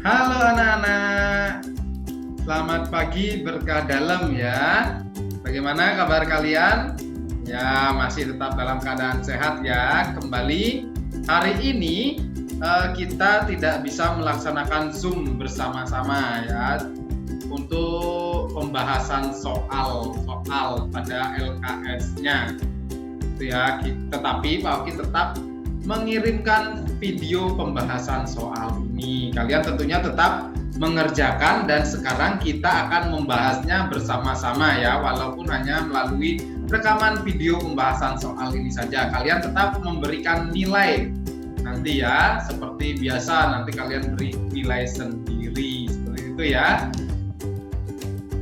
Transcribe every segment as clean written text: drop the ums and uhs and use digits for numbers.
Halo anak-anak, selamat pagi berkah dalam ya. Bagaimana kabar kalian? Ya, masih tetap dalam keadaan sehat ya. Kembali hari ini kita tidak bisa melaksanakan Zoom bersama-sama ya untuk pembahasan soal pada LKS-nya. Itu ya, tetapi Pak Oki tetap mengirimkan video pembahasan soal ini. Kalian tentunya tetap mengerjakan dan sekarang kita akan membahasnya bersama-sama ya, walaupun hanya melalui rekaman video pembahasan soal ini saja. Kalian tetap memberikan nilai nanti ya, seperti biasa nanti kalian beri nilai sendiri seperti itu ya.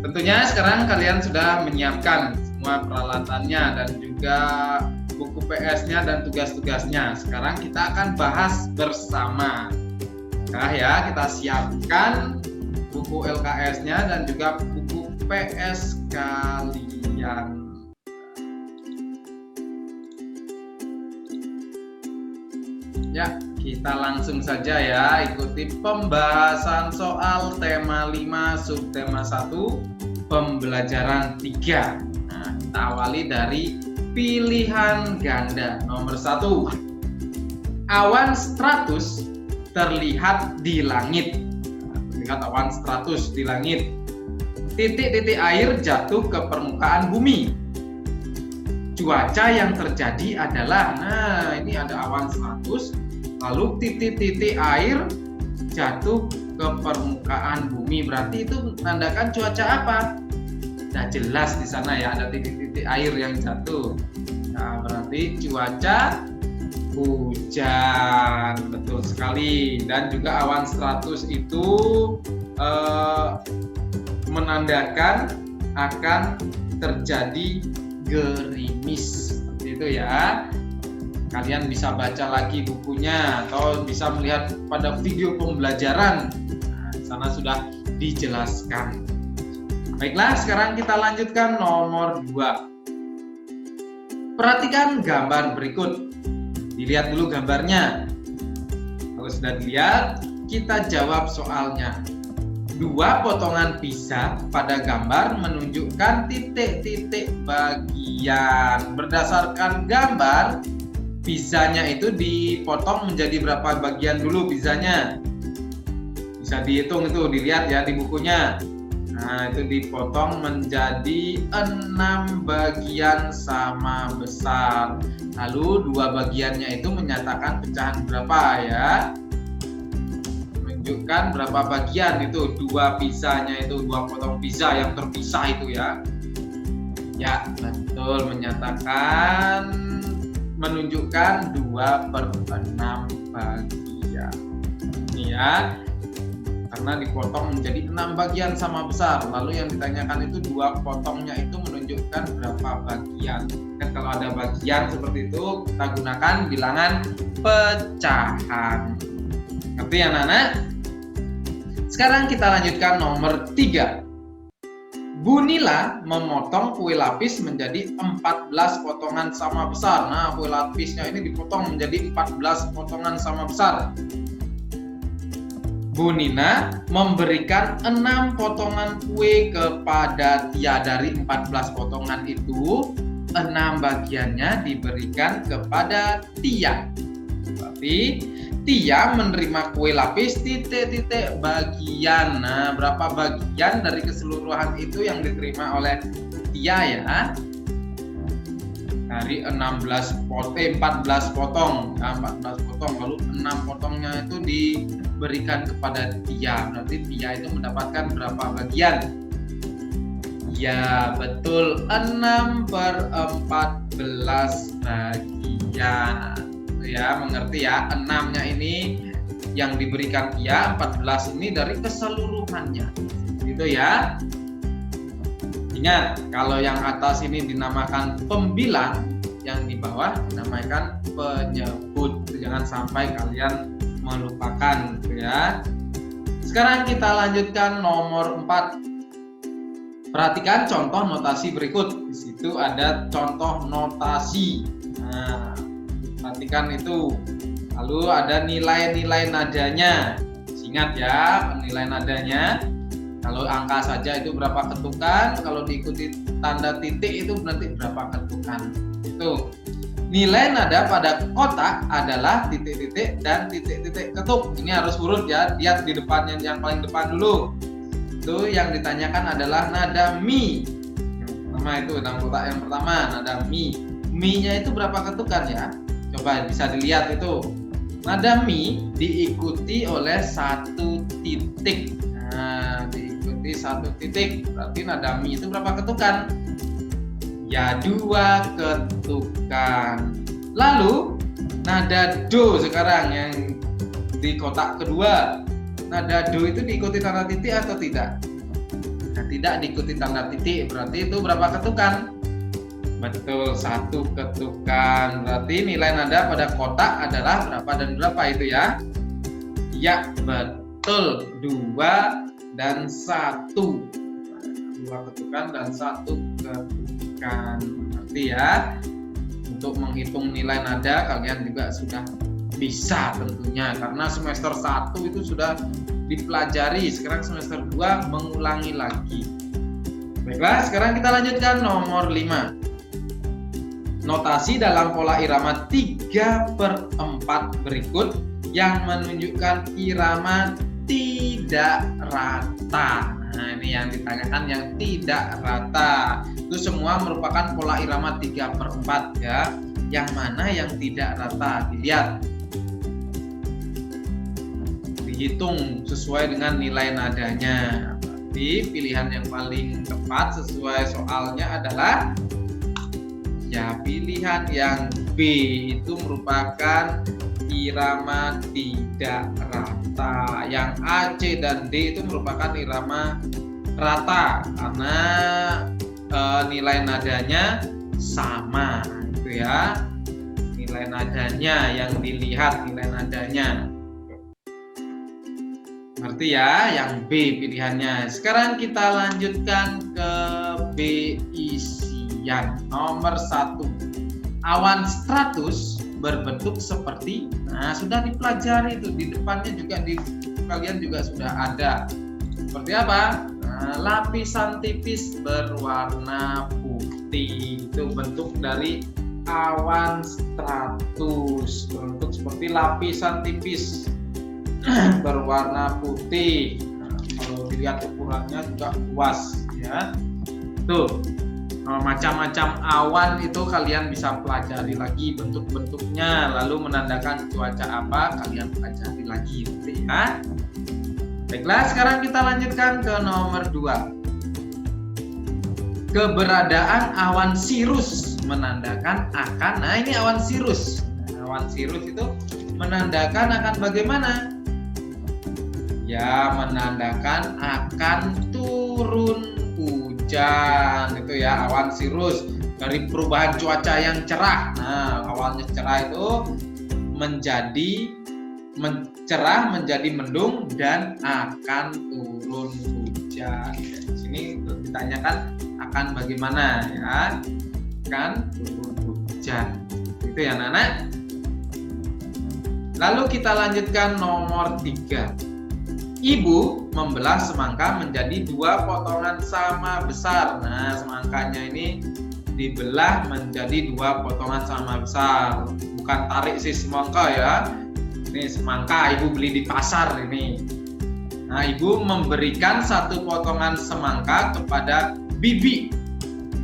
Tentunya sekarang kalian sudah menyiapkan semua peralatannya dan juga buku PS-nya dan tugas-tugasnya. Sekarang kita akan bahas bersama. Nah ya, kita siapkan buku LKS-nya dan juga buku PS kalian. Ya, kita langsung saja ya ikuti pembahasan soal tema 5 subtema 1 pembelajaran 3. Nah, kita awali dari pilihan ganda nomor 1. Awan stratus terlihat di langit. Terlihat awan stratus di langit. Titik-titik air jatuh ke permukaan bumi. Cuaca yang terjadi adalah, nah ini ada awan stratus, lalu titik-titik air jatuh ke permukaan bumi. Berarti itu menandakan cuaca apa? Nah, jelas di sana ya ada titik-titik air yang jatuh. Nah, berarti cuaca hujan, betul sekali. Dan juga awan stratus itu menandakan akan terjadi gerimis, seperti itu ya. Kalian bisa baca lagi bukunya atau bisa melihat pada video pembelajaran. Nah, di sana sudah dijelaskan. Baiklah, sekarang kita lanjutkan nomor 2. Perhatikan gambar berikut. Dilihat dulu gambarnya. Kalau sudah dilihat, kita jawab soalnya. 2 potongan pizza pada gambar menunjukkan titik-titik bagian. Berdasarkan gambar, pizzanya itu dipotong menjadi berapa bagian dulu pizzanya? Bisa dihitung itu, dilihat ya di bukunya. Nah, itu dipotong menjadi 6 bagian sama besar. Lalu 2 bagiannya itu menyatakan pecahan berapa ya? Menunjukkan berapa bagian itu 2 pizzanya itu, 2 potong pizza yang terpisah itu ya. Ya, betul, menunjukkan 2/6 bagian. Ini ya. Karena dipotong menjadi 6 bagian sama besar. Lalu yang ditanyakan itu 2 potongnya itu menunjukkan berapa bagian. Kan kalau ada bagian seperti itu kita gunakan bilangan pecahan. Ngerti ya anak-anak? Sekarang kita lanjutkan nomor 3. Bu Nila memotong kue lapis menjadi 14 potongan sama besar. Nah, kue lapisnya ini dipotong menjadi 14 potongan sama besar. Bu Nina memberikan 6 potongan kue kepada Tia. Dari 14 potongan itu 6 bagiannya diberikan kepada Tia. Berarti Tia menerima kue lapis titik-titik bagian. Nah, berapa bagian dari keseluruhan itu yang diterima oleh Tia ya? Dari 14 potong, nah, 14 potong, lalu 6 potongnya itu diberikan kepada Tia. Berarti Tia itu mendapatkan berapa bagian? Ya, betul, 6/14 bagian. Ya, mengerti ya? 6-nya ini yang diberikan Tia, 14 ini dari keseluruhannya. Gitu ya. Ingat, kalau yang atas ini dinamakan pembilang, yang di bawah dinamakan penyebut. Jangan sampai kalian melupakan, gitu ya. Sekarang kita lanjutkan nomor 4. Perhatikan contoh notasi berikut. Di situ ada contoh notasi. Nah, perhatikan itu. Lalu ada nilai-nilai nadanya. Ingat ya penilaian nadanya. Kalau angka saja itu berapa ketukan, kalau diikuti tanda titik itu berarti berapa ketukan. Itu. Nilai nada pada kotak adalah titik-titik dan titik-titik ketuk. Ini harus urut ya, lihat di depannya yang paling depan dulu. Itu yang ditanyakan adalah nada mi. Pertama itu dalam kotak yang pertama nada mi. Mi-nya itu berapa ketukan ya? Coba bisa dilihat itu. Nada mi diikuti oleh satu titik. Nah, diikuti satu titik. Berarti nada mi itu berapa ketukan? Ya 2 ketukan. Lalu nada do sekarang yang di kotak kedua. Nada do itu diikuti tanda titik atau tidak? Nah, tidak diikuti tanda titik. Berarti itu berapa ketukan? Betul, 1 ketukan. Berarti nilai nada pada kotak adalah berapa dan berapa itu ya? Ya, betul. 2 dan 1. 2 ketukan dan 1 ketukan. Berarti ya, untuk menghitung nilai nada kalian juga sudah bisa tentunya. Karena semester 1 itu sudah dipelajari. Sekarang semester 2 mengulangi lagi. Baiklah, sekarang kita lanjutkan nomor 5. Notasi dalam pola irama 3/4 berikut yang menunjukkan irama tidak rata. Nah, ini yang ditanyakan yang tidak rata. Itu semua merupakan pola irama 3/4 ya. Yang mana yang tidak rata? Dilihat. Dihitung sesuai dengan nilai nadanya. Berarti pilihan yang paling tepat sesuai soalnya adalah ya pilihan yang B, itu merupakan irama tidak rata. Yang A, C, dan D itu merupakan irama rata karena nilai nadanya sama gitu ya. Nilai nadanya yang dilihat, nilai nadanya. Ngerti ya, yang B pilihannya. Sekarang kita lanjutkan ke B isian. Nomor 1. Awan stratus berbentuk seperti, nah sudah dipelajari itu di depannya juga di kalian juga sudah ada. Seperti apa? Nah, lapisan tipis berwarna putih. Itu bentuk dari awan stratus. Bentuk seperti lapisan tipis berwarna putih. Nah, kalau dilihat ukurannya juga luas ya. Tuh. Macam-macam awan itu kalian bisa pelajari lagi bentuk-bentuknya, lalu menandakan cuaca apa kalian pelajari lagi ya. Baiklah, sekarang kita lanjutkan ke nomor 2. Keberadaan awan sirus menandakan akan, nah ini awan sirus. Awan sirus itu menandakan akan bagaimana? Ya, menandakan akan turun hujan itu ya, awan sirus dari perubahan cuaca yang cerah. Nah, awalnya cerah itu menjadi cerah menjadi mendung dan akan turun hujan. Di sini ditanyakan akan bagaimana ya, akan turun hujan. Itu ya anak-anak. Lalu kita lanjutkan nomor 3. Ibu membelah semangka menjadi 2 potongan sama besar. Nah, semangkanya ini dibelah menjadi 2 potongan sama besar. Bukan tarik si semangka ya. Ini semangka ibu beli di pasar ini. Nah, ibu memberikan 1 potongan semangka kepada bibi.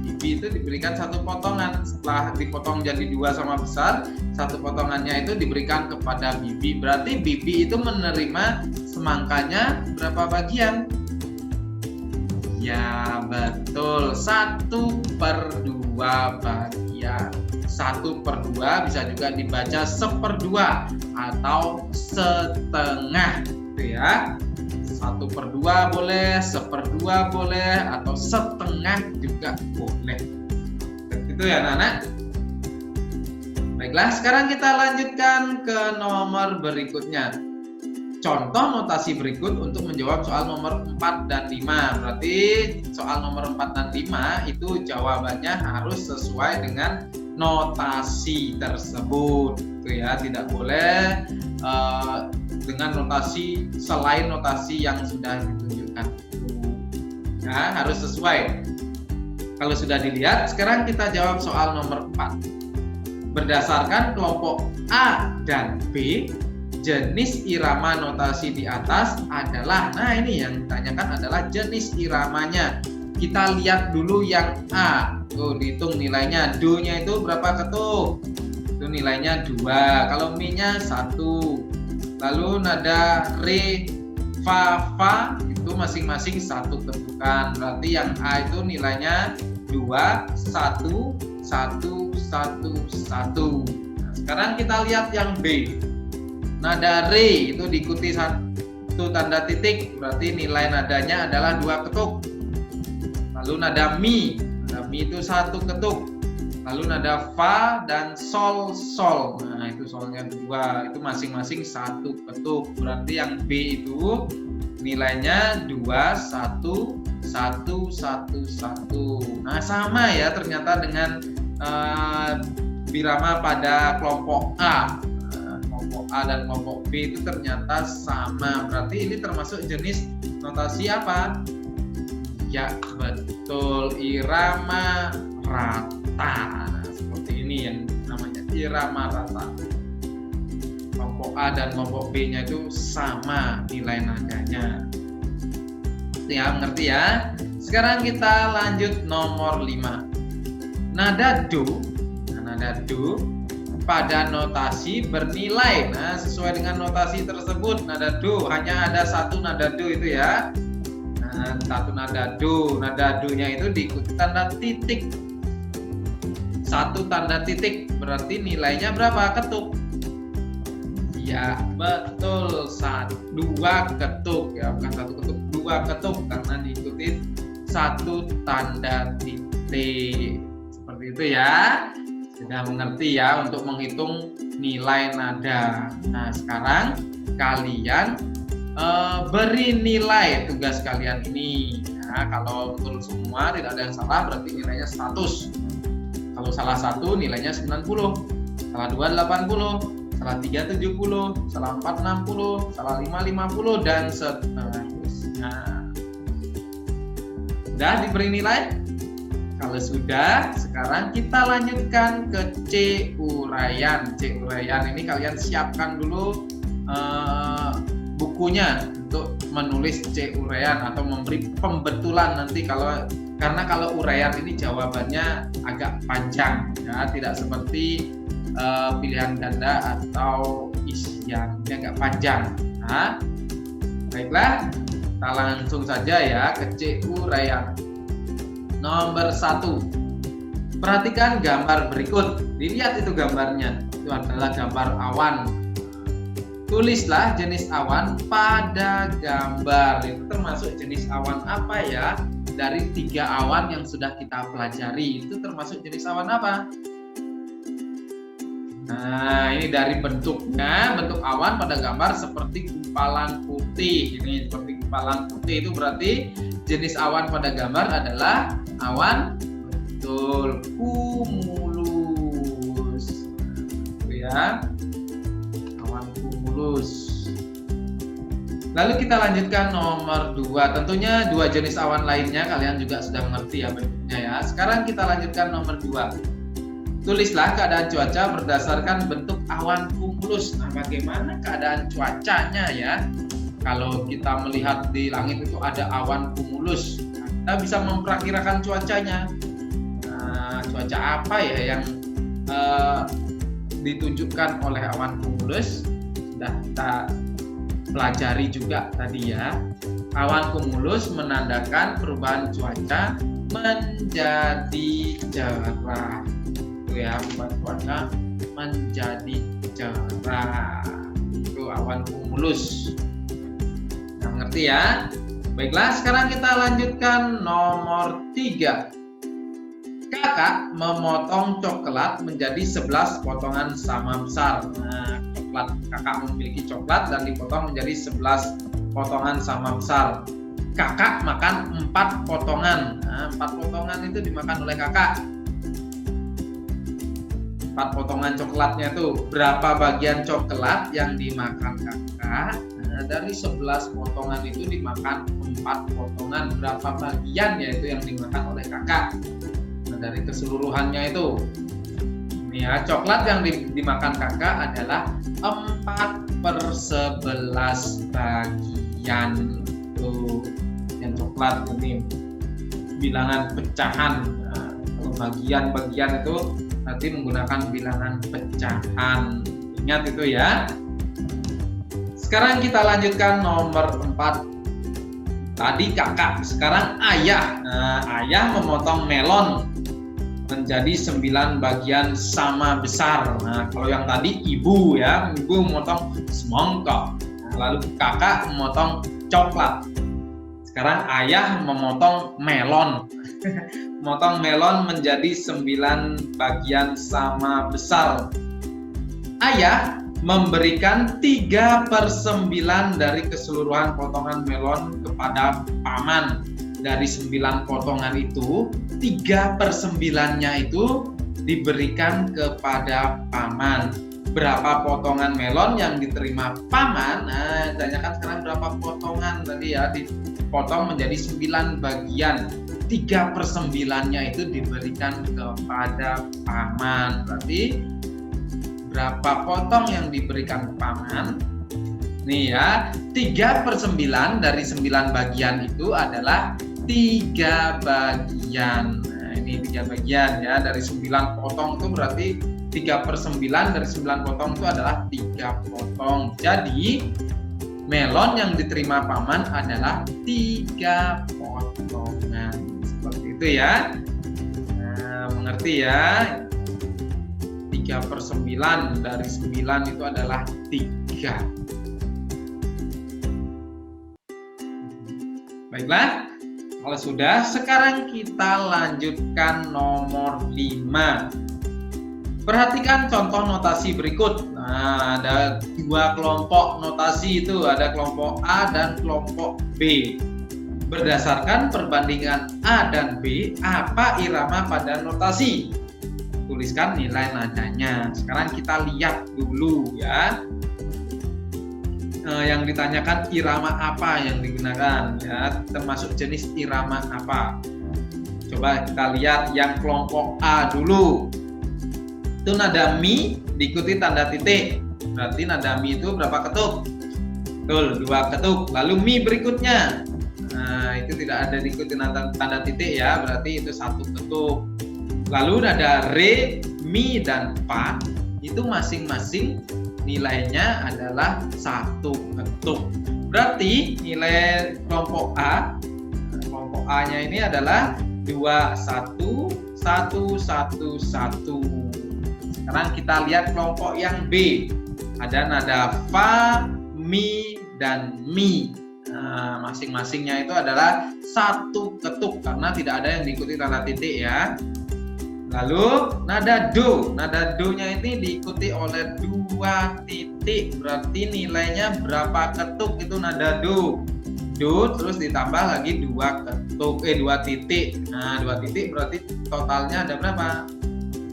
Bibi itu diberikan 1 potongan. Setelah dipotong jadi 2 sama besar, 1 potongannya itu diberikan kepada bibi. Berarti bibi itu menerima semangkanya berapa bagian? Ya betul, 1/2 bagian. 1/2 bisa juga dibaca 1/2 atau setengah gitu ya. 1/2 boleh, 1/2 boleh, atau setengah juga boleh. Itu ya anak-anak. Baiklah, sekarang kita lanjutkan ke nomor berikutnya. Contoh notasi berikut untuk menjawab soal nomor 4 dan 5. Berarti soal nomor 4 dan 5 itu jawabannya harus sesuai dengan notasi tersebut. Itu ya, tidak boleh dengan notasi selain notasi yang sudah ditunjukkan. Nah, harus sesuai. Kalau sudah dilihat, sekarang kita jawab soal nomor 4. Berdasarkan kelompok A dan B, jenis irama notasi di atas adalah, nah ini yang ditanyakan adalah jenis iramanya. Kita lihat dulu yang A. Tuh, dihitung nilainya. Do-nya itu berapa ketuk? Itu nilainya 2. Kalau Mi-nya 1. Lalu nada Re, Fa, Fa itu masing-masing 1 ketukan. Berarti yang A itu nilainya 2, 1, 1, 1, 1. Nah, sekarang kita lihat yang B. Nada Re itu diikuti 1 tanda titik, berarti nilai nadanya adalah 2 ketuk. Lalu nada Mi itu 1 ketuk. Lalu nada Fa dan Sol, Sol. Nah, itu Solnya 2, itu masing-masing 1 ketuk. Berarti yang B itu nilainya 2, 1, 1, 1, 1. Nah, sama ya ternyata dengan birama pada kelompok A. Kelompok A dan kelompok B itu ternyata sama. Berarti ini termasuk jenis notasi apa? Ya, betul, irama rata. Nah, seperti ini yang namanya irama rata. Kelompok A dan kelompok B-nya itu sama nilai nadanya. Ya, mengerti ya? Sekarang kita lanjut nomor 5. Nada Do. Nah, nada Do pada notasi bernilai. Nah, sesuai dengan notasi tersebut, nada Do hanya ada 1 nada Do itu ya. Nah, 1 nada Do. Nada Do-nya itu diikuti tanda titik. 1 tanda titik berarti nilainya berapa ketuk? Ya, betul, 2 ketuk ya, bukan 1 ketuk, 2 ketuk karena diikuti 1 tanda titik. Seperti itu ya. Sudah mengerti ya untuk menghitung nilai nada. Nah, sekarang kalian beri nilai tugas kalian ini. Nah, kalau betul semua tidak ada yang salah berarti nilainya 100. Kalau salah 1 nilainya 90, salah 2 80, salah 3 70, salah 4 60, salah 5 50 dan seterusnya. Sudah diberi nilai? Kalau sudah, sekarang kita lanjutkan ke C uraian. C uraian ini kalian siapkan dulu bukunya untuk menulis C uraian atau memberi pembetulan nanti karena kalau uraian ini jawabannya agak panjang ya, tidak seperti pilihan ganda atau isian, ini agak panjang. Nah, baiklah, kita langsung saja ya ke C uraian. Nomor 1, perhatikan gambar berikut. Dilihat itu gambarnya, itu adalah gambar awan. Tulislah jenis awan pada gambar. Itu termasuk jenis awan apa ya? Dari 3 awan yang sudah kita pelajari, itu termasuk jenis awan apa? Nah, ini dari bentuknya, bentuk awan pada gambar seperti gumpalan putih. Ini seperti gumpalan putih, itu berarti jenis awan pada gambar adalah awan, betul, cumulus. Itu ya, awan cumulus. Lalu kita lanjutkan nomor 2. Tentunya 2 jenis awan lainnya kalian juga sudah mengerti ya bentuknya ya. Sekarang kita lanjutkan nomor 2. Tulislah keadaan cuaca berdasarkan bentuk awan cumulus. Nah, bagaimana keadaan cuacanya ya? Kalau kita melihat di langit itu ada awan cumulus, kita bisa memperkirakan cuacanya. Nah, cuaca apa ya yang ditunjukkan oleh awan cumulus? Sudah kita pelajari juga tadi ya. Awan cumulus menandakan perubahan cuaca menjadi cerah. Itu ya, perubahan cuaca menjadi cerah. Itu awan cumulus. Nah, mengerti ya? Baiklah, sekarang kita lanjutkan nomor 3. Kakak memotong coklat menjadi 11 potongan sama besar. Nah, kakak memiliki coklat dan dipotong menjadi 11 potongan sama besar. Kakak makan 4 potongan. Nah, 4 potongan itu dimakan oleh kakak. 4 4 potongan coklatnya itu berapa bagian coklat yang dimakan kakak? Nah, dari 11 potongan itu dimakan 4 potongan, berapa bagian yaitu yang dimakan oleh kakak? Nah, dari keseluruhannya itu ini ya, coklat yang dimakan kakak adalah 4/11 bagian. Tuh yang coklat ini bilangan pecahan. Nah, kalau bagian-bagian itu nanti menggunakan bilangan pecahan. Ingat itu ya. Sekarang kita lanjutkan nomor 4. Tadi kakak, sekarang ayah. Nah, ayah memotong melon menjadi 9 bagian sama besar. Nah, kalau yang tadi ibu ya, ibu memotong semangka. Lalu kakak memotong coklat. Sekarang ayah memotong melon. Memotong melon menjadi 9 bagian sama besar. Ayah memberikan 3/9 dari keseluruhan potongan melon kepada paman. Dari 9 potongan itu, 3/9-nya itu diberikan kepada paman. Berapa potongan melon yang diterima paman? Nah, tanyakan sekarang berapa potongan tadi ya, dipotong menjadi 9 bagian. 3/9-nya itu diberikan kepada paman. Berarti berapa potong yang diberikan paman? Nih ya, 3/9 dari 9 bagian itu adalah 3 bagian. Nah, ini 3 bagian ya, dari 9 potong itu berarti 3/9 dari 9 potong itu adalah 3 potong. Jadi melon yang diterima paman adalah 3 potongan. Seperti itu ya. Nah, mengerti ya? 3/9 dari 9 itu adalah 3. Baiklah, kalau sudah, sekarang kita lanjutkan nomor 5. Perhatikan contoh notasi berikut. Nah, ada 2 kelompok notasi itu, ada kelompok A dan kelompok B. Berdasarkan perbandingan A dan B, apa irama pada notasi? Tuliskan nilai nadanya. Sekarang kita lihat dulu ya. Yang ditanyakan irama apa yang digunakan ya, termasuk jenis irama apa. Coba kita lihat yang kelompok A dulu. Itu nada mi diikuti tanda titik. Berarti nada mi itu berapa ketuk? Betul, 2 ketuk. Lalu mi berikutnya. Nah, itu tidak ada diikuti tanda titik ya, berarti itu 1 ketuk. Lalu nada re, mi dan fa itu masing-masing nilainya adalah 1 ketuk. Berarti nilai kelompok A, kelompok A-nya ini adalah 2, 1, 1, 1, 1. Sekarang kita lihat kelompok yang B. Ada nada fa, mi, dan mi. Nah, masing-masingnya itu adalah 1 ketuk karena tidak ada yang diikuti tanda titik ya. Lalu nada do. Nada do-nya ini diikuti oleh 2 titik. Berarti nilainya berapa ketuk itu nada do. Do terus ditambah lagi 2 ketuk, 2 titik. Nah, 2 titik berarti totalnya ada berapa?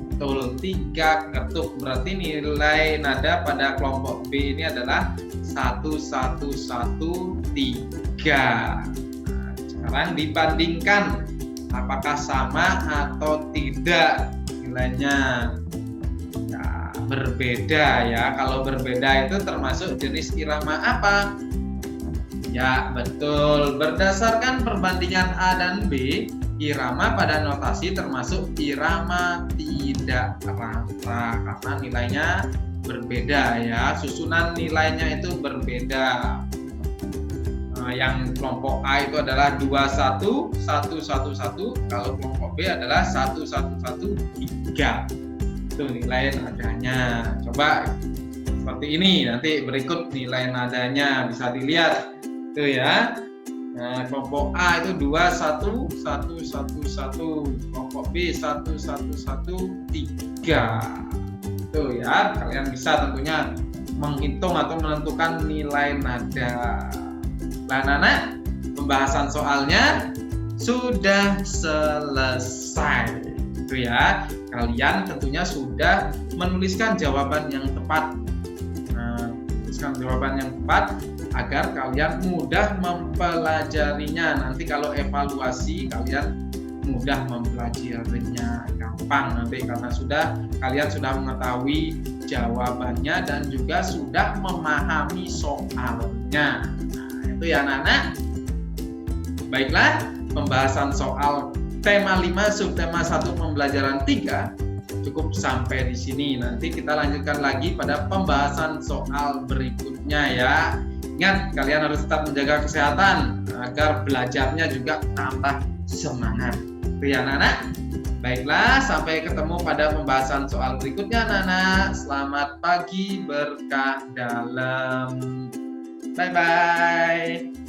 Betul, 3 ketuk. Berarti nilai nada pada kelompok B ini adalah 1, 1, 1, 3. Nah, sekarang dibandingkan apakah sama atau tidak nilainya. Ya, berbeda ya. Kalau berbeda itu termasuk jenis irama apa? Ya, betul. Berdasarkan perbandingan A dan B, irama pada notasi termasuk irama tidak rata karena nilainya berbeda ya. Susunan nilainya itu berbeda. Yang kelompok A itu adalah 21, 111. Kalau kelompok B adalah 1113. Itu nilai nadanya. Coba seperti ini. Nanti berikut nilai nadanya bisa dilihat. Itu ya. Nah, kelompok A itu 21, 111. Kelompok B 1113. Itu ya. Kalian bisa tentunya menghitung atau menentukan nilai nada. Nah, Nana, pembahasan soalnya sudah selesai. Itu ya. Kalian tentunya sudah menuliskan jawaban yang tepat. Tuliskan jawaban yang tepat agar kalian mudah mempelajarinya. Nanti kalau evaluasi kalian mudah mempelajarinya, gampang nanti karena kalian sudah mengetahui jawabannya dan juga sudah memahami soalnya. Itu ya anak-anak. Baiklah, pembahasan soal tema 5 subtema 1 pembelajaran 3 cukup sampai di sini. Nanti kita lanjutkan lagi pada pembahasan soal berikutnya ya. Ingat, kalian harus tetap menjaga kesehatan agar belajarnya juga tambah semangat. Itu ya anak-anak. Baiklah, sampai ketemu pada pembahasan soal berikutnya anak-anak. Selamat pagi, berkah dalam. Bye-bye.